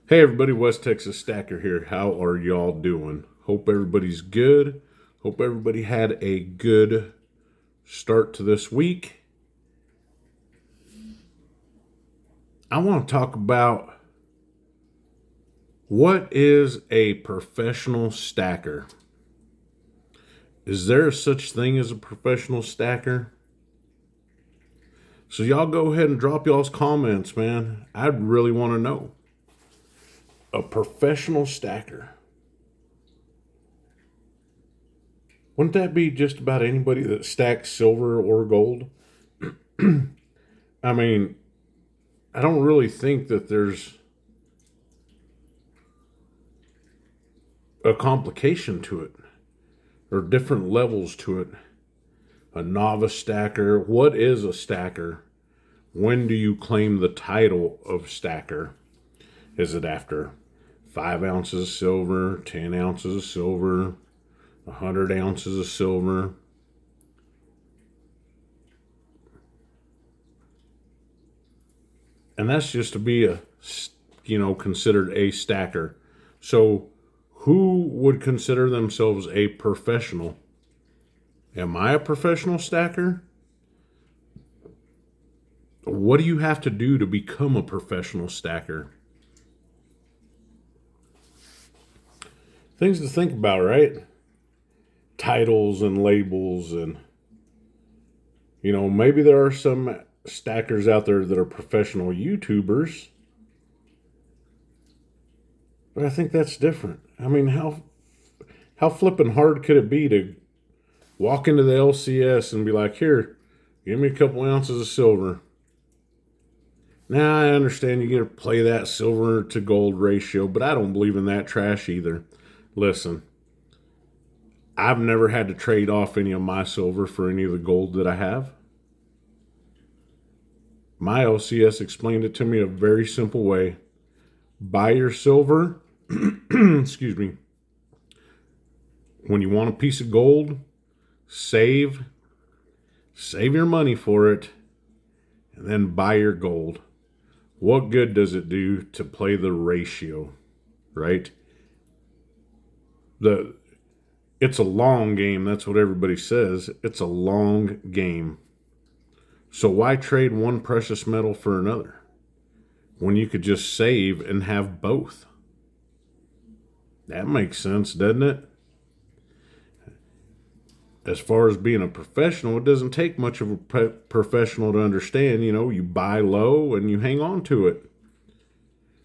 Hey everybody, West Texas Stacker here. How are y'all doing? Hope everybody's good. Hope everybody had a good start to this week. I want to talk about what is a professional stacker? Is there such thing as a professional stacker? So y'all go ahead and drop y'all's comments, man. I'd really want to know. A professional stacker. Wouldn't that be just about anybody that stacks silver or gold? I mean, I don't really think that there's a complication to it or different levels to it. A novice stacker. What is a stacker? When do you claim the title of stacker? Is it after 5 ounces of silver, 10 ounces of silver, 100 ounces of silver? And that's just to be considered a stacker. So who would consider themselves a professional? Am I a professional stacker? What do you have to do to become a professional stacker? Things to think about, right? Titles and labels, and maybe there are some stackers out there that are professional YouTubers, but I think that's different. I mean, how flippin' hard could it be to walk into the LCS and be like, "Here, give me a couple ounces of silver"? Now I understand you get to play that silver to gold ratio, but I don't believe in that trash either. Listen, I've never had to trade off any of my silver for any of the gold that I have. My LCS explained it to me a very simple way. Buy your silver, excuse me, when you want a piece of gold, save your money for it, and then buy your gold. What good does it do to play the ratio, right? It's a long game. That's what everybody says. It's a long game. So why trade one precious metal for another when you could just save and have both? That makes sense, doesn't it? As far as being a professional, it doesn't take much of a professional to understand. You buy low and you hang on to it.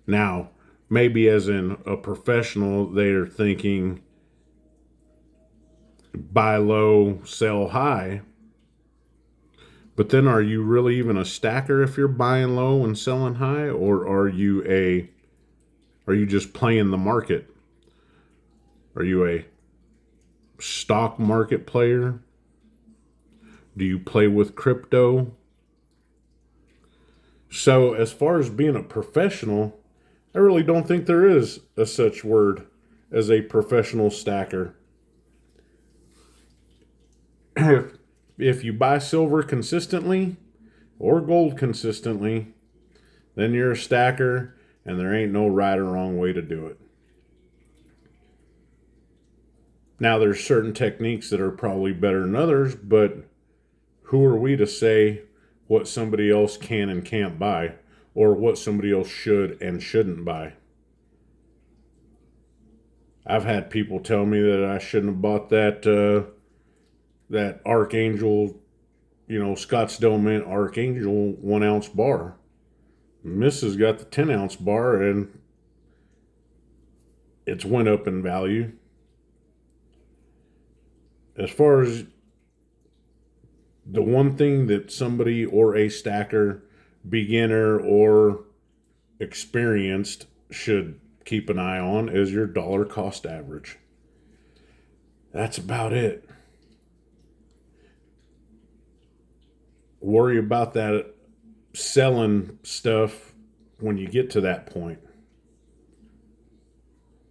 Now, maybe as in a professional, they're thinking buy low, sell high. But then are you really even a stacker if you're buying low and selling high? Or are you just playing the market? Are you a stock market player? Do you play with crypto? So as far as being a professional, I really don't think there is a such word as a professional stacker. If you buy silver consistently or gold consistently, then you're a stacker, and there ain't no right or wrong way to do it. Now, there's certain techniques that are probably better than others, but who are we to say what somebody else can and can't buy, or what somebody else should and shouldn't buy? I've had people tell me that I shouldn't have bought that Archangel, Scottsdale Mint Archangel 1 ounce bar. Mrs. got the 10 ounce bar, and it's went up in value. As far as the one thing that somebody or a stacker, beginner or experienced, should keep an eye on is your dollar cost average. That's about it. Worry about that selling stuff when you get to that point.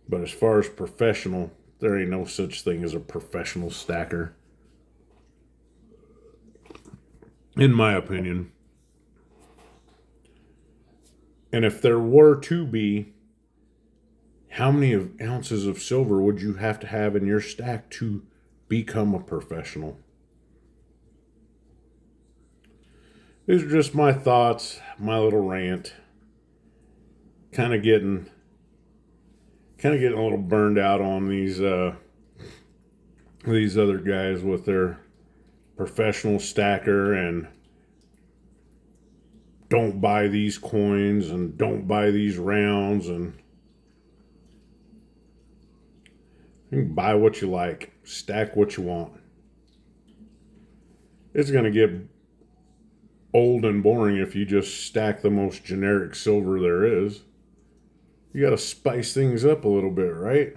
But as far as professional, there ain't no such thing as a professional stacker, in my opinion. And if there were to be, how many ounces of silver would you have to have in your stack to become a professional? These are just my thoughts, my little rant. Kind of getting a little burned out on these other guys with their professional stacker and don't buy these coins and don't buy these rounds, and you can buy what you like, stack what you want. It's going to get old and boring if you just stack the most generic silver there is. You got to spice things up a little bit, right?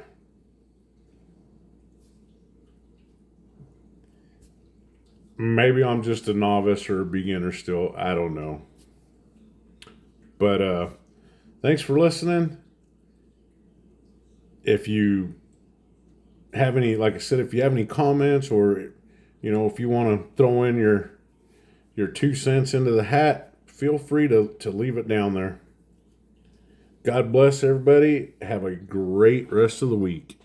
Maybe I'm just a novice or a beginner still. I don't know. But thanks for listening. If you have any, like I said, if you have any comments, or if you want to throw in your 2 cents into the hat, feel free to leave it down there. God bless everybody. Have a great rest of the week.